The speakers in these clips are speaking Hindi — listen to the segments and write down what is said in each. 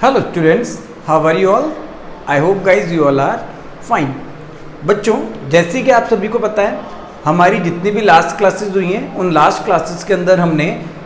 Hello students, how are you all? I hope guys you all are fine. बच्चों, जैसे कि आप सभी को पता है, हमारी जितनी भी लास्ट क्लासेस हुई हैं उन लास्ट क्लासेस के अंदर हमने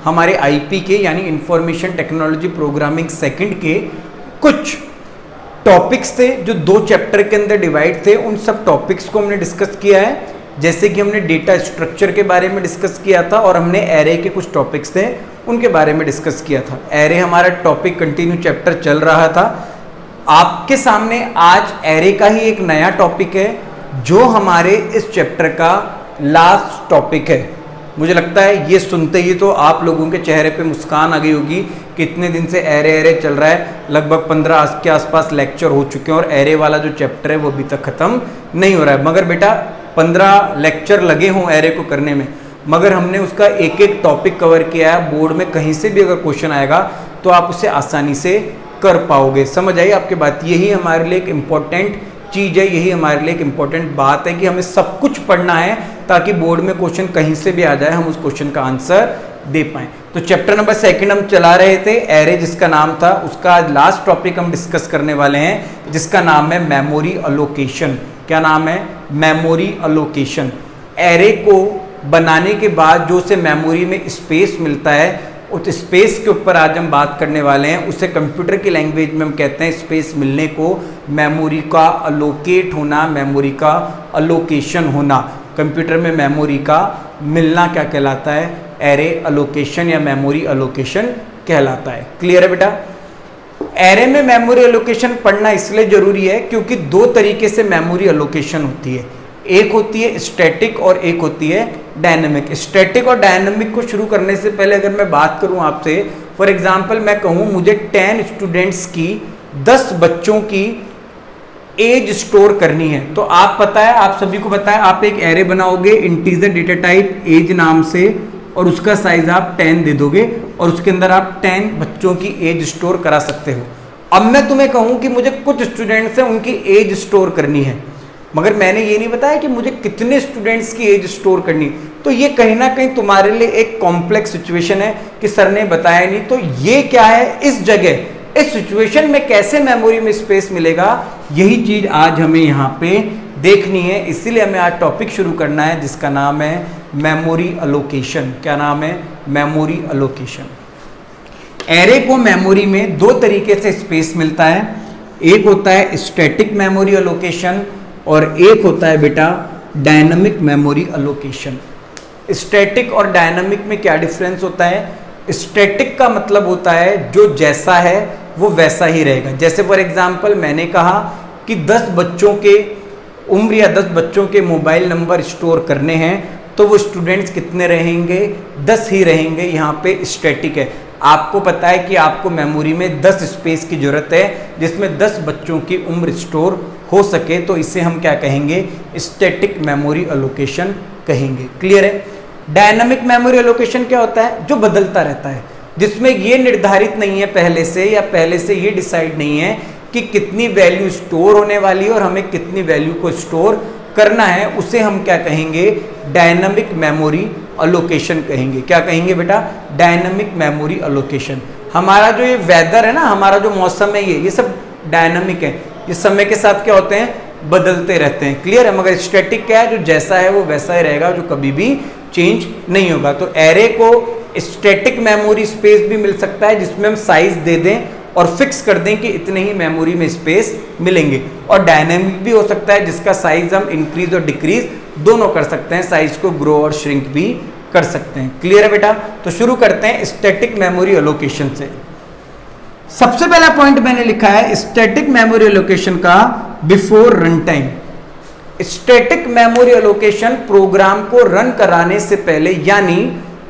हमारे आईपी के यानी इंफॉर्मेशन टेक्नोलॉजी प्रोग्रामिंग सेकंड के कुछ टॉपिक्स थे जो 2 चैप्टर के अंदर डिवाइड थे। उन सब टॉपिक्स को हमने डिस्कस किया है। जैसे कि हमने डेटा स्ट्रक्चर के बारे में डिस्कस किया था और हमने एरे के कुछ टॉपिक्स थे उनके बारे में डिस्कस किया था। एरे हमारा टॉपिक कंटिन्यू चैप्टर चल रहा था। आपके सामने आज एरे का ही एक नया टॉपिक है जो हमारे इस चैप्टर का लास्ट टॉपिक है। मुझे लगता है ये सुनते ही तो आप लोगों के चेहरे पे मुस्कान आ गई होगी कि इतने दिन से एरे चल रहा है, लगभग 15 के आसपास लेक्चर हो चुके हैं और एरे वाला जो चैप्टर है वो अभी तक खत्म नहीं हो रहा है। मगर बेटा 15 लेक्चर लगे हों एरे को करने में, मगर हमने उसका एक एक टॉपिक कवर किया है। बोर्ड में कहीं से भी अगर क्वेश्चन आएगा तो आप उसे आसानी से कर पाओगे। समझ आई आपकी बात? यही हमारे लिए एक इम्पोर्टेंट चीज़ है, यही हमारे लिए एक इम्पोर्टेंट बात है कि हमें सब कुछ पढ़ना है ताकि बोर्ड में क्वेश्चन कहीं से भी आ जाए हम उस क्वेश्चन का आंसर दे पाएँ। तो चैप्टर नंबर 2 हम चला रहे थे एरे, जिसका नाम था, उसका आज लास्ट टॉपिक हम डिस्कस करने वाले हैं जिसका नाम है मेमोरी अलोकेशन। क्या नाम है? Memory allocation. एरे को बनाने के बाद जो उसे मेमोरी में स्पेस मिलता है, उस स्पेस के ऊपर आज हम बात करने वाले हैं। उसे कंप्यूटर की लैंग्वेज में हम कहते हैं स्पेस मिलने को मेमोरी का अलोकेट होना, मेमोरी का अलोकेशन होना। कंप्यूटर में मेमोरी का मिलना क्या कहलाता है? एरे अलोकेशन या मेमोरी अलोकेशन कहलाता है। क्लियर है बेटा? एरे में मेमोरी अलोकेशन पढ़ना इसलिए जरूरी है क्योंकि 2 तरीके से मेमोरी अलोकेशन होती है। एक होती है स्टैटिक और एक होती है डायनेमिक। स्टैटिक और डायनेमिक को शुरू करने से पहले अगर मैं बात करूं आपसे, फॉर एग्जांपल मैं कहूं मुझे 10 स्टूडेंट्स की, 10 बच्चों की एज स्टोर करनी है, तो आप पता है, आप सभी को पता है, आप एक एरे बनाओगे इंटीजर डेटा टाइप एज नाम से और उसका साइज आप 10 दे दोगे और उसके अंदर आप 10 बच्चों की एज स्टोर करा सकते हो। अब मैं तुम्हें कहूं कि मुझे कुछ स्टूडेंट्स हैं उनकी एज स्टोर करनी है, मगर मैंने ये नहीं बताया कि मुझे कितने स्टूडेंट्स की एज स्टोर करनी, तो ये कहीं ना कहीं तुम्हारे लिए एक कॉम्प्लेक्स सिचुएशन है कि सर ने बताया नहीं। तो ये क्या है, इस जगह, इस सिचुएशन में कैसे मेमोरी में स्पेस मिलेगा, यही चीज आज हमें यहाँ पे देखनी है। इसीलिए हमें आज टॉपिक शुरू करना है जिसका नाम है मेमोरी अलोकेशन। क्या नाम है? Memory allocation. एरे को मेमोरी में 2 तरीके से स्पेस मिलता है। एक होता है स्टैटिक मेमोरी अलोकेशन और एक होता है बेटा डायनामिक मेमोरी अलोकेशन। स्टैटिक और डायनामिक में क्या डिफरेंस होता है? स्टैटिक का मतलब होता है जो जैसा है वो वैसा ही रहेगा। जैसे फॉर एग्जांपल मैंने कहा कि 10 बच्चों के उम्र या 10 बच्चों के मोबाइल नंबर स्टोर करने हैं, तो वो स्टूडेंट्स कितने रहेंगे? 10 ही रहेंगे। यहाँ पे स्टैटिक है। आपको पता है कि आपको मेमोरी में 10 स्पेस की जरूरत है जिसमें 10 बच्चों की उम्र स्टोर हो सके, तो इसे हम क्या कहेंगे? स्टैटिक मेमोरी अलोकेशन कहेंगे। क्लियर है? डायनामिक मेमोरी अलोकेशन क्या होता है? जो बदलता रहता है, जिसमें ये निर्धारित नहीं है पहले से, या पहले से ये डिसाइड नहीं है कि कितनी वैल्यू स्टोर होने वाली है और हमें कितनी वैल्यू को स्टोर करना है। उसे हम क्या कहेंगे? डायनामिक मेमोरी अलोकेशन कहेंगे। क्या कहेंगे बेटा? Dynamic memory allocation. हमारा जो ये वेदर है ना, हमारा जो मौसम है, ये सब डायनामिक है। ये समय के साथ क्या होते हैं? बदलते रहते हैं। क्लियर है? मगर स्टैटिक क्या है? जो जैसा है वो वैसा ही रहेगा, जो कभी भी चेंज नहीं होगा। तो एरे को स्टैटिक मेमोरी स्पेस भी मिल सकता है जिसमें हम साइज दे दें और फिक्स कर दें कि इतने ही मेमोरी में स्पेस मिलेंगे, और डायनेमिक भी हो सकता है जिसका साइज हम इंक्रीज और डिक्रीज दोनों कर सकते हैं, साइज को ग्रो और श्रिंक भी कर सकते हैं। क्लियर है बेटा? तो शुरू करते हैं स्टैटिक मेमोरी अलोकेशन से। सबसे पहला पॉइंट मैंने लिखा है स्टैटिक मेमोरी अलोकेशन का before run time. Static memory allocation program को रन कराने से पहले, यानी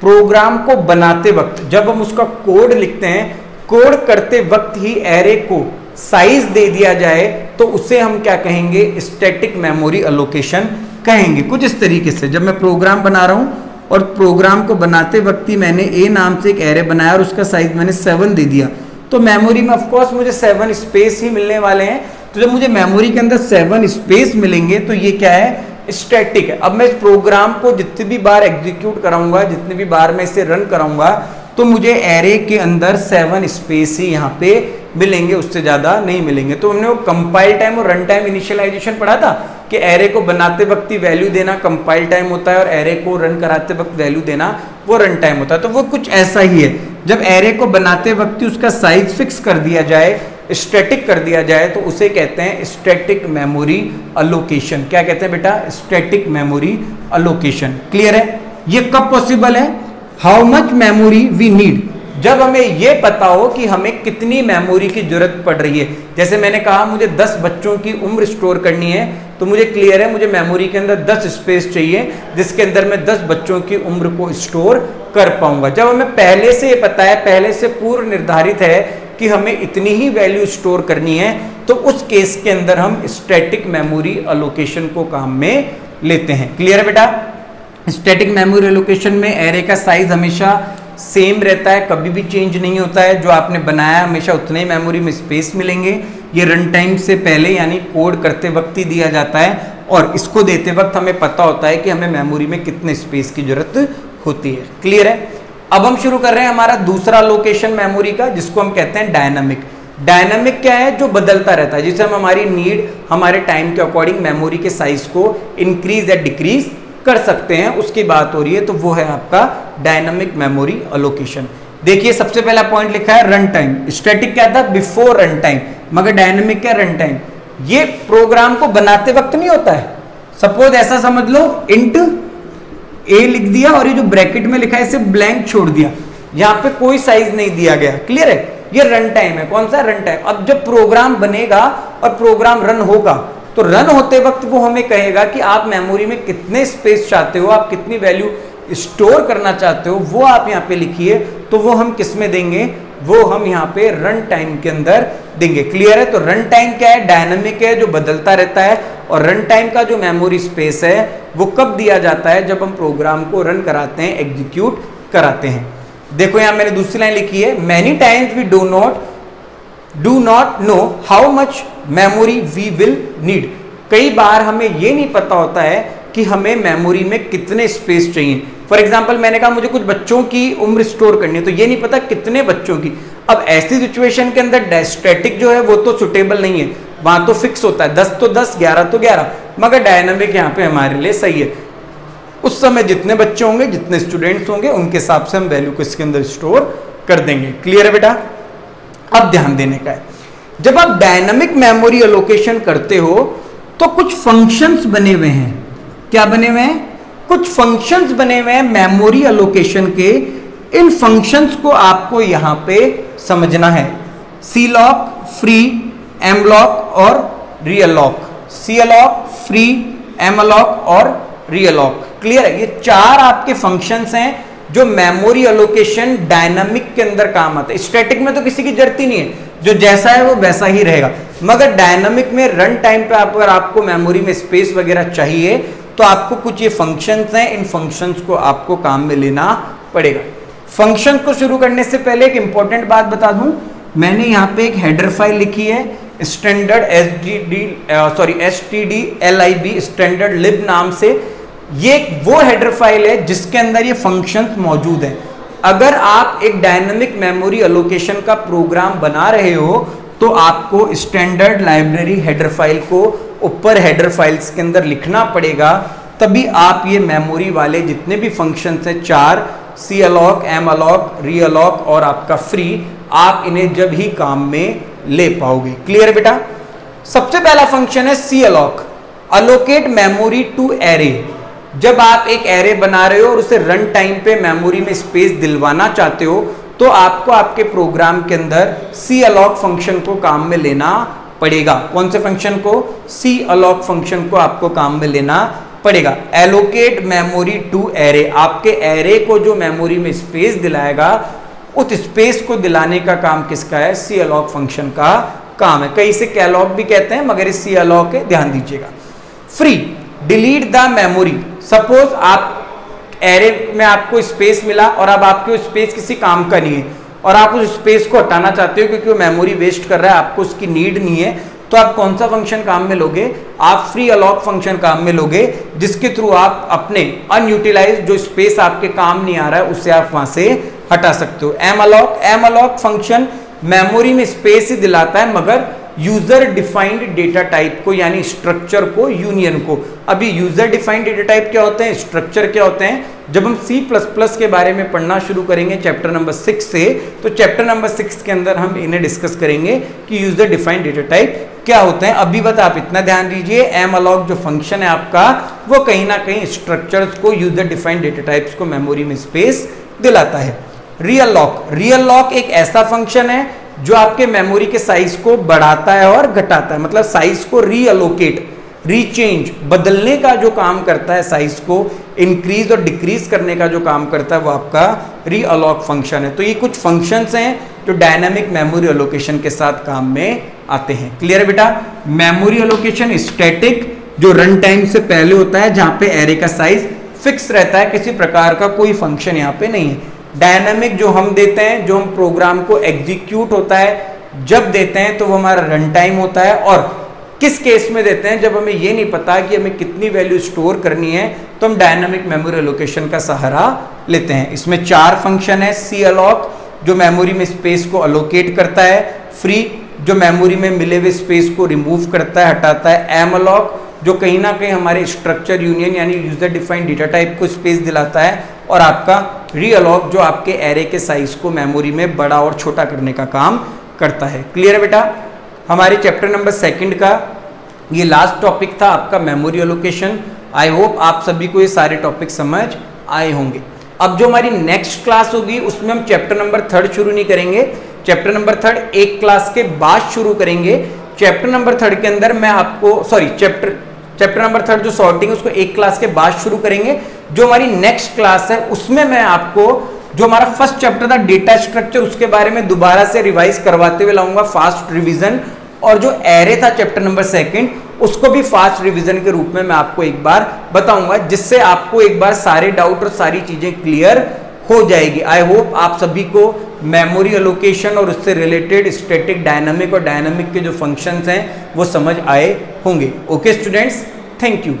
प्रोग्राम को बनाते वक्त, जब हम उसका कोड लिखते हैं, कोड करते वक्त ही एरे को साइज दे दिया जाए तो उसे हम क्या कहेंगे? स्टैटिक मेमोरी अलोकेशन कहेंगे। कुछ इस तरीके से, जब मैं प्रोग्राम बना रहा हूं और प्रोग्राम को बनाते वक्त ही मैंने ए नाम से एक एरे बनाया और उसका साइज मैंने 7 दे दिया, तो मेमोरी में ऑफकोर्स मुझे 7 स्पेस ही मिलने वाले हैं। तो जब मुझे मेमोरी के अंदर 7 स्पेस मिलेंगे तो ये क्या है? स्टैटिक है। अब मैं इस प्रोग्राम को जितनी भी बार एग्जीक्यूट कराऊंगा, जितनी भी बार मैं इसे रन कराऊंगा, तो मुझे एरे के अंदर 7 स्पेस ही यहाँ पे मिलेंगे, उससे ज़्यादा नहीं मिलेंगे। तो हमने वो कंपाइल टाइम और रन टाइम इनिशियलाइजेशन पढ़ा था कि एरे को बनाते वक्त ही वैल्यू देना कंपाइल टाइम होता है और एरे को रन कराते वक्त वैल्यू देना वो रन टाइम होता है। तो वो कुछ ऐसा ही है, जब एरे को बनाते वक्त ही उसका साइज फिक्स कर दिया जाए, स्टैटिक कर दिया जाए, तो उसे कहते हैं स्टैटिक मेमोरी अलोकेशन। क्या कहते हैं बेटा? Static memory allocation. क्लियर है? ये कब पॉसिबल है? How much memory we need, जब हमें ये पता हो कि हमें कितनी मेमोरी की जरूरत पड़ रही है। जैसे मैंने कहा मुझे 10 बच्चों की उम्र स्टोर करनी है, तो मुझे क्लियर है मुझे मेमोरी के अंदर 10 स्पेस चाहिए जिसके अंदर मैं 10 बच्चों की उम्र को स्टोर कर पाऊंगा। जब हमें पहले से ये पता है, पहले से पूर्व निर्धारित है कि हमें इतनी ही वैल्यू स्टोर करनी है, तो उस केस के अंदर हम स्टैटिक मेमोरी अलोकेशन को काम में लेते हैं। क्लियर है बेटा? स्टैटिक मेमोरी एलोकेशन में एरे का साइज हमेशा सेम रहता है, कभी भी चेंज नहीं होता है। जो आपने बनाया हमेशा उतने ही मेमोरी में स्पेस मिलेंगे। ये रन टाइम से पहले यानी कोड करते वक्त ही दिया जाता है और इसको देते वक्त हमें पता होता है कि हमें मेमोरी में कितने स्पेस की जरूरत होती है। क्लियर है? अब हम शुरू कर रहे हैं हमारा दूसरा लोकेशन मेमोरी का, जिसको हम कहते हैं डायनामिक। डायनामिक क्या है? जो बदलता रहता है, जिसे हम हमारी नीड, हमारे टाइम के अकॉर्डिंग मेमोरी के साइज को इंक्रीज या डिक्रीज कर सकते हैं, उसकी बात हो रही है। तो वो है आपका डायनामिक मेमोरी अलोकेशन। देखिए सबसे पहला पॉइंट लिखा है रन टाइम। स्टैटिक क्या था? बिफोर रन टाइम, मगर डायनामिक क्या? Run time. ये प्रोग्राम को बनाते वक्त नहीं होता है। सपोज ऐसा समझ लो, इंट ए लिख दिया और ये जो ब्रैकेट में लिखा है इसे ब्लैंक छोड़ दिया, यहाँ पे कोई साइज नहीं दिया गया। क्लियर है? ये रन टाइम है। कौन सा? Run time. अब जब प्रोग्राम बनेगा और प्रोग्राम रन होगा, तो रन होते वक्त वो हमें कहेगा कि आप मेमोरी में कितने स्पेस चाहते हो, आप कितनी वैल्यू स्टोर करना चाहते हो, वो आप यहाँ पे लिखिए। तो वो हम किस में देंगे? वो हम यहाँ पे रन टाइम के अंदर देंगे। क्लियर है? तो रन टाइम क्या है? डायनामिक है, जो बदलता रहता है। और रन टाइम का जो मेमोरी स्पेस है वो कब दिया जाता है? जब हम प्रोग्राम को रन कराते हैं, एग्जीक्यूट कराते हैं। देखो यहाँ मैंने दूसरी लाइन लिखी है, many times we do not know how much memory we will need. कई बार हमें ये नहीं पता होता है कि हमें मेमोरी में कितने स्पेस चाहिए। फॉर एग्जाम्पल मैंने कहा मुझे कुछ बच्चों की उम्र स्टोर करनी है, तो ये नहीं पता कितने बच्चों की। अब ऐसी सिचुएशन के अंदर स्टैटिक जो है वो तो सुटेबल नहीं है, वहां तो फिक्स होता है 10 तो 10, 11 तो 11, मगर डायनामिक यहाँ पे हमारे लिए सही है। उस समय जितने बच्चे होंगे, जितने स्टूडेंट्स होंगे, उनके हिसाब से हम वैल्यू को इसके अंदर स्टोर कर देंगे। क्लियर है बेटा? अब ध्यान देने का है, जब आप डायनामिक मेमोरी एलोकेशन करते हो तो कुछ फंक्शंस बने हुए हैं। क्या बने हुए हैं? कुछ फंक्शंस बने हुए हैं मेमोरी एलोकेशन के। इन फंक्शंस को आपको यहां पे समझना है। सी लॉक, फ्री, एम लॉक और रियल लॉक। सी लॉक, फ्री, एम लॉक और रियल लॉक। क्लियर है? ये 4 आपके फंक्शंस हैं जो मेमोरी एलोकेशन डायनामिक के अंदर काम आता है। स्टैटिक में तो किसी की जरूरत ही नहीं है, जो जैसा है वो वैसा ही रहेगा, मगर डायनामिक में रन टाइम पे अगर आपको मेमोरी में स्पेस वगैरह चाहिए तो आपको कुछ ये फंक्शंस हैं, इन फंक्शंस को आपको काम में लेना पड़ेगा। फंक्शन को शुरू करने से पहले एक इंपॉर्टेंट बात बता दूं, मैंने यहाँ पे एक हेडर फाइल लिखी है स्टैंडर्ड stdlib स्टैंडर्ड लिब नाम से। ये वो हेडर फाइल है जिसके अंदर ये फंक्शंस मौजूद हैं। अगर आप एक डायनामिक मेमोरी एलोकेशन का प्रोग्राम बना रहे हो तो आपको स्टैंडर्ड लाइब्रेरी हेडर फाइल को ऊपर हेडर फाइल्स के अंदर लिखना पड़ेगा, तभी आप ये मेमोरी वाले जितने भी फंक्शंस हैं 4, सी अलॉक, एम अलॉक, री अलॉक और आपका फ्री, आप इन्हें जब ही काम में ले पाओगे। क्लियर है बेटा? सबसे पहला फंक्शन है सी अलॉक, अलोकेट मेमोरी टू एरे। जब आप एक एरे बना रहे हो और उसे रन टाइम पे मेमोरी में स्पेस दिलवाना चाहते हो तो आपको आपके प्रोग्राम के अंदर सी अलॉक फंक्शन को काम में लेना पड़ेगा। कौन से फंक्शन को? सी अलॉक फंक्शन को आपको काम में लेना पड़ेगा। एलोकेट मेमोरी टू एरे, आपके एरे को जो मेमोरी में स्पेस दिलाएगा उस स्पेस को दिलाने का काम किसका है? सी अलॉक फंक्शन का काम है। कई से कैलॉक भी कहते हैं, मगर इस सी अलॉक है, ध्यान दीजिएगा। Free, delete the memory. Suppose आप एरे में आपको स्पेस मिला और अब आपके स्पेस किसी काम का नहीं है और आप उस स्पेस को हटाना चाहते हो क्योंकि वो मेमोरी वेस्ट कर रहा है, आपको उसकी नीड नहीं है, तो आप कौन सा फंक्शन काम में लोगे? आप फ्री अलॉक फंक्शन काम में लोगे, जिसके थ्रू आप अपने अनयूटिलाइज जो स्पेस आपके काम नहीं आ रहा है उसे आप वहां से हटा सकते हो। एम अलॉक फंक्शन मेमोरी में स्पेस ही दिलाता है, मगर यूजर डिफाइंड डेटा टाइप को, यानी स्ट्रक्चर को, यूनियन को। अभी यूजर डिफाइंड डेटा टाइप क्या होते हैं, स्ट्रक्चर क्या होते हैं, जब हम C++ के बारे में पढ़ना शुरू करेंगे चैप्टर नंबर 6 से, तो चैप्टर नंबर 6 के अंदर हम इन्हें डिस्कस करेंगे कि यूजर डिफाइंड डेटा टाइप क्या होते हैं। अभी बस आप इतना ध्यान दीजिए, एम अलॉक जो फंक्शन है आपका, वो कहीं ना कहीं स्ट्रक्चर्स को, यूजर डिफाइंड डेटा टाइप्स को मेमोरी में स्पेस दिलाता है। रियल लॉक एक ऐसा फंक्शन है जो आपके मेमोरी के साइज को बढ़ाता है और घटाता है, मतलब साइज को रीअलोकेट, रीचेंज, बदलने का जो काम करता है, साइज को इंक्रीज और डिक्रीज करने का जो काम करता है, वो आपका रीअलॉक फंक्शन है। तो ये कुछ फंक्शंस हैं जो डायनामिक मेमोरी एलोकेशन के साथ काम में आते हैं। क्लियर है बेटा? मेमोरी एलोकेशन स्टैटिक, जो रन टाइम से पहले होता है, जहां पे एरे का साइज फिक्स रहता है, किसी प्रकार का कोई फंक्शन यहाँ पे नहीं है। डायनामिक जो हम देते हैं, जो हम प्रोग्राम को एग्जीक्यूट होता है जब देते हैं, तो वो हमारा रन टाइम होता है। और किस केस में देते हैं, जब हमें ये नहीं पता कि हमें कितनी वैल्यू स्टोर करनी है, तो हम डायनामिक मेमोरी एलोकेशन का सहारा लेते हैं। इसमें 4 फंक्शन है। सी अलॉक जो मेमोरी में स्पेस को अलोकेट करता है, फ्री जो मेमोरी में मिले हुए स्पेस को रिमूव करता है, हटाता है, एम अलॉक जो कहीं ना कहीं हमारे स्ट्रक्चर यूनियन यानी यूजर डिफाइंड डेटा टाइप को स्पेस दिलाता है, और आपका रीअलॉक जो आपके एरे के साइज को मेमोरी में बड़ा और छोटा करने का काम करता है। क्लियर है बेटा? हमारे चैप्टर नंबर 2 का ये लास्ट टॉपिक था आपका मेमोरी एलोकेशन। आई होप आप सभी को ये सारे टॉपिक समझ आए होंगे। अब जो हमारी नेक्स्ट क्लास होगी उसमें हम चैप्टर नंबर 3 शुरू नहीं करेंगे। चैप्टर नंबर 3 एक क्लास के बाद शुरू करेंगे। चैप्टर नंबर 3 के अंदर मैं आपको चैप्टर नंबर 3 जो सॉर्टिंग है उसको एक क्लास के बाद शुरू करेंगे। जो हमारी नेक्स्ट क्लास है उसमें मैं आपको जो हमारा फर्स्ट चैप्टर था डेटा स्ट्रक्चर, उसके बारे में दोबारा से रिवाइज करवाते हुए लाऊंगा, फास्ट रिवीजन। और जो एरे था चैप्टर नंबर 2 उसको भी फास्ट रिवीजन के रूप में मैं आपको एक बार बताऊंगा, जिससे आपको एक बार सारे डाउट और सारी चीजें क्लियर हो जाएगी। आई होप आप सभी को मेमोरी एलोकेशन और उससे रिलेटेड स्टैटिक, डायनामिक और डायनामिक के जो फंक्शंस हैं वो समझ आए होंगे। Okay students, thank you.